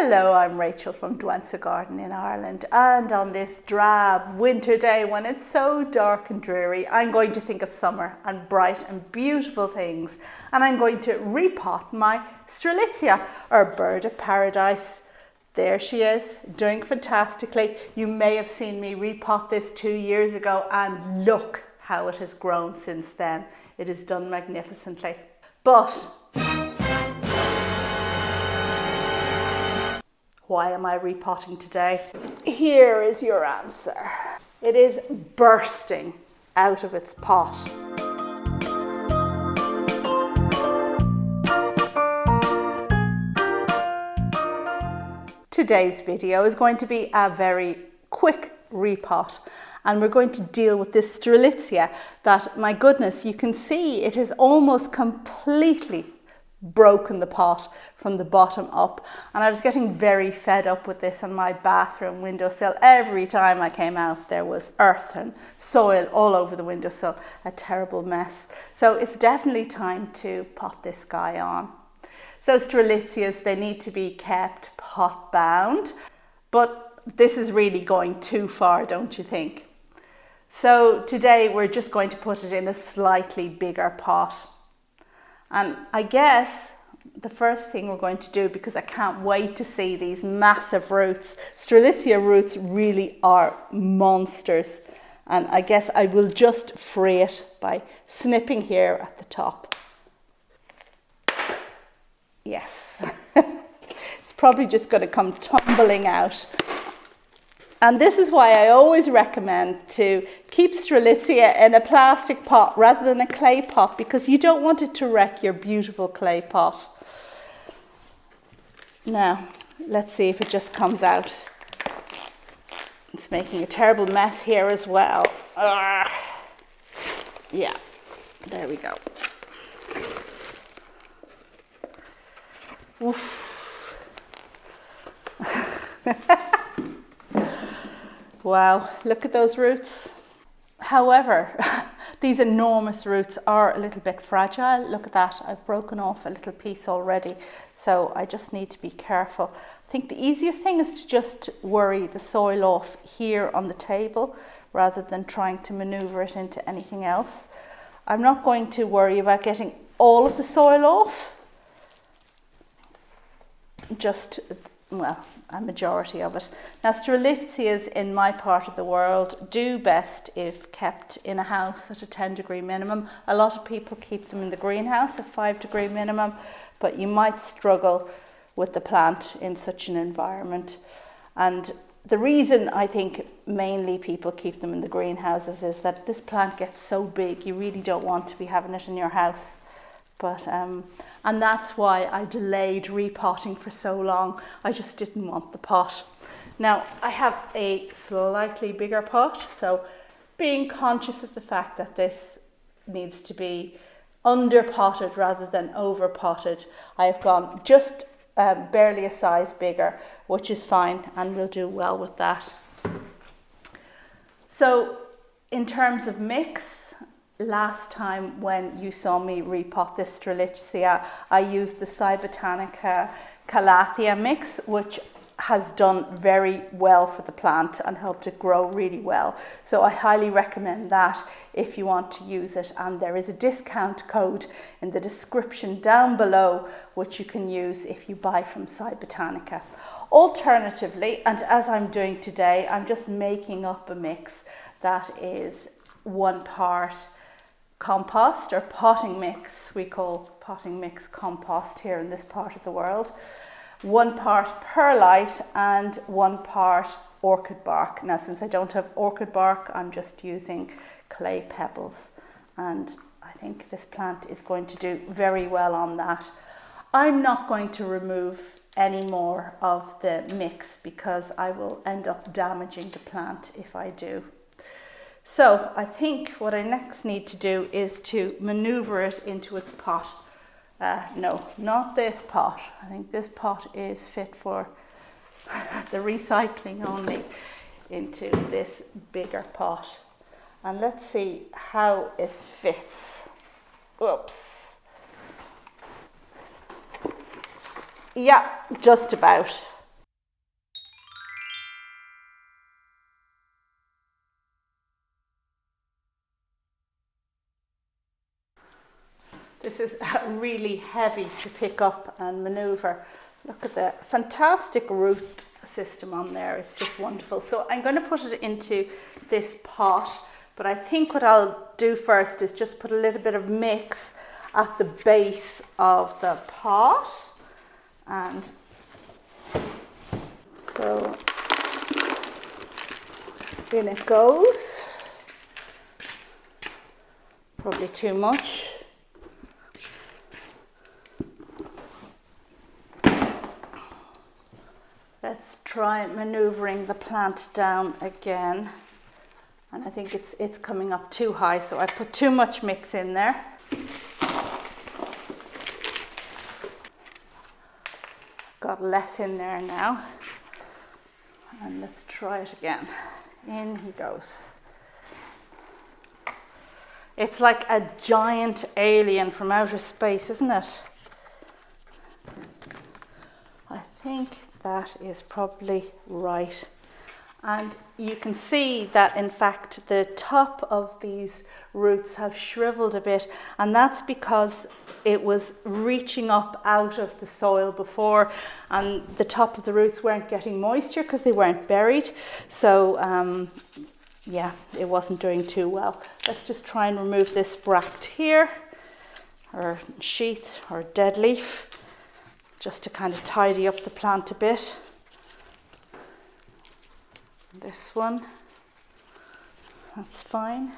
Hello, I'm Rachel from Dwansa Garden in Ireland, and on this drab winter day when it's so dark and dreary, I'm going to think of summer and bright and beautiful things, and I'm going to repot my Strelitzia, or bird of paradise. There she is, doing fantastically. You may have seen me repot this 2 years ago, and look how it has grown since then. It is done magnificently. But why am I repotting today? Here is your answer. It is bursting out of its pot. Today's video is going to be a very quick repot, and we're going to deal with this Strelitzia that, my goodness, you can see it has almost completely broken the pot from the bottom up, and I was getting very fed up with this on my bathroom windowsill. Every time I came out there was earth and soil all over the windowsill, a terrible mess. So it's definitely time to pot this guy on. So Strelitzias, they need to be kept pot bound, but this is really going too far, don't you think? So today we're just going to put it in a slightly bigger pot. And I guess the first thing we're going to do, because I can't wait to see these massive roots. Strelitzia roots really are monsters. And I guess I will just free it by snipping here at the top. Yes, it's probably just going to come tumbling out. And this is why I always recommend to keep Strelitzia in a plastic pot rather than a clay pot, because you don't want it to wreck your beautiful clay pot. Now, let's see if it just comes out. It's making a terrible mess here as well. Yeah, there we go. Oof. Wow, look at those roots. However, these enormous roots are a little bit fragile. Look at that, I've broken off a little piece already. So I just need to be careful. I think the easiest thing is to just worry the soil off here on the table rather than trying to maneuver it into anything else. I'm not going to worry about getting all of the soil off. Just, well, a majority of it. Now, Strelitzias in my part of the world do best if kept in a house at a 10-degree minimum. A lot of people keep them in the greenhouse at 5-degree minimum, but you might struggle with the plant in such an environment. And the reason I think mainly people keep them in the greenhouses is that this plant gets so big, you really don't want to be having it in your house. But, and that's why I delayed repotting for so long. I just didn't want the pot. Now, I have a slightly bigger pot, so being conscious of the fact that this needs to be under potted rather than over potted, I have gone just barely a size bigger, which is fine, and we'll do well with that. So in terms of mix, last time when you saw me repot this Strelitzia, I used the Cybotanica Calathea mix, which has done very well for the plant and helped it grow really well. So I highly recommend that if you want to use it. And there is a discount code in the description down below, which you can use if you buy from Cybotanica. Alternatively, and as I'm doing today, I'm just making up a mix that is 1 part compost, or potting mix. We call potting mix compost here in this part of the world. 1 part perlite and 1 part orchid bark. Now, since I don't have orchid bark, I'm just using clay pebbles, and I think this plant is going to do very well on that. I'm not going to remove any more of the mix because I will end up damaging the plant if I do. So I think what I next need to do is to maneuver it into its pot. No, not this pot. I think this pot is fit for the recycling only, into this bigger pot. And let's see how it fits. Oops. Yeah, just about. This is really heavy to pick up and maneuver. Look at the fantastic root system on there. It's just wonderful. So I'm going to put it into this pot, but I think what I'll do first is just put a little bit of mix at the base of the pot. And so in it goes. Probably too much. Let's try maneuvering the plant down again. And I think it's coming up too high, so I put too much mix in there. Got less in there now. And let's try it again. In he goes. It's like a giant alien from outer space, isn't it? I think that is probably right. And you can see that in fact the top of these roots have shriveled a bit, and that's because it was reaching up out of the soil before, and the top of the roots weren't getting moisture because they weren't buried. So yeah, it wasn't doing too well. Let's just try and remove this bract here, or sheath, or dead leaf, just to kind of tidy up the plant a bit. This one, that's fine.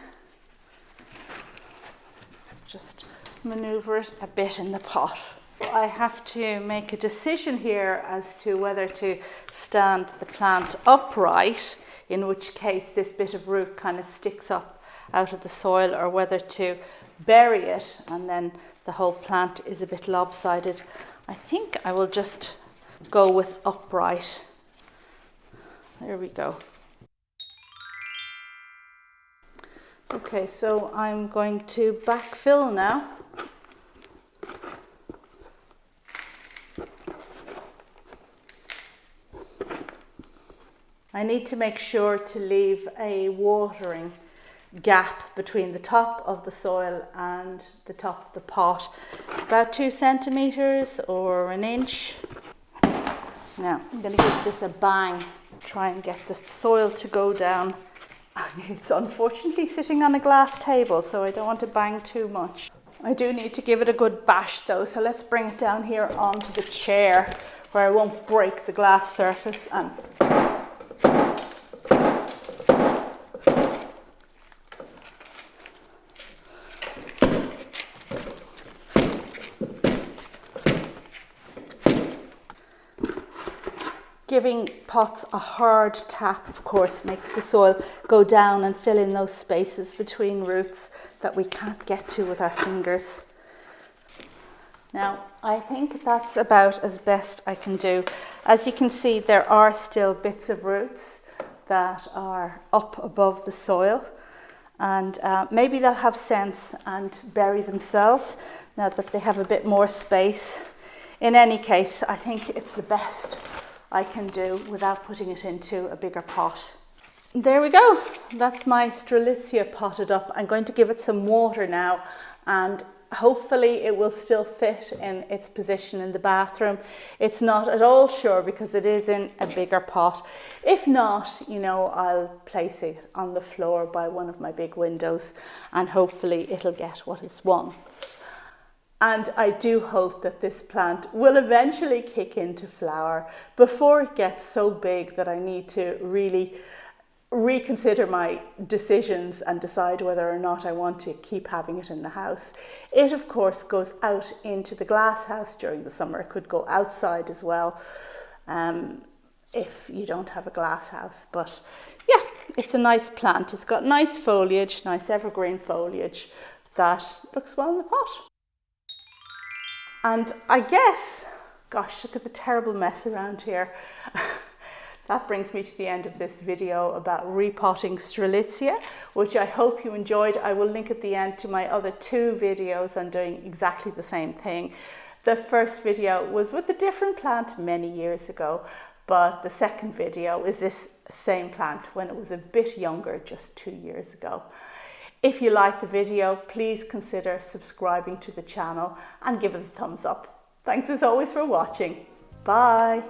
Let's just maneuver it a bit in the pot. I have to make a decision here as to whether to stand the plant upright, in which case this bit of root kind of sticks up out of the soil, or whether to bury it and then the whole plant is a bit lopsided. I think I will just go with upright. There we go. Okay, so I'm going to backfill now. I need to make sure to leave a watering gap between the top of the soil and the top of the pot, about 2 centimeters or an inch. Now I'm going to give this a bang, try and get the soil to go down. It's unfortunately sitting on a glass table, so I don't want to bang too much. I do need to give it a good bash though, so let's bring it down here onto the chair where I won't break the glass surface. And giving pots a hard tap, of course, makes the soil go down and fill in those spaces between roots that we can't get to with our fingers. Now, I think that's about as best I can do. As you can see, there are still bits of roots that are up above the soil, and maybe they'll have sense and bury themselves now that they have a bit more space. In any case, I think it's the best I can do without putting it into a bigger pot. There we go. That's my Strelitzia potted up. I'm going to give it some water now, and hopefully it will still fit in its position in the bathroom. It's not at all sure because it is in a bigger pot. If not, you know, I'll place it on the floor by one of my big windows, and hopefully it'll get what it wants. And I do hope that this plant will eventually kick into flower before it gets so big that I need to really reconsider my decisions and decide whether or not I want to keep having it in the house. It, of course, goes out into the glass house during the summer. It could go outside as well if you don't have a glass house. But yeah, it's a nice plant. It's got nice foliage, nice evergreen foliage that looks well in the pot. And I guess, gosh, look at the terrible mess around here. That brings me to the end of this video about repotting Strelitzia, which I hope you enjoyed. I will link at the end to my other 2 videos on doing exactly the same thing. The first video was with a different plant many years ago, but the second video is this same plant when it was a bit younger, just 2 years ago. If you like the video, please consider subscribing to the channel and give it a thumbs up. Thanks as always for watching. Bye.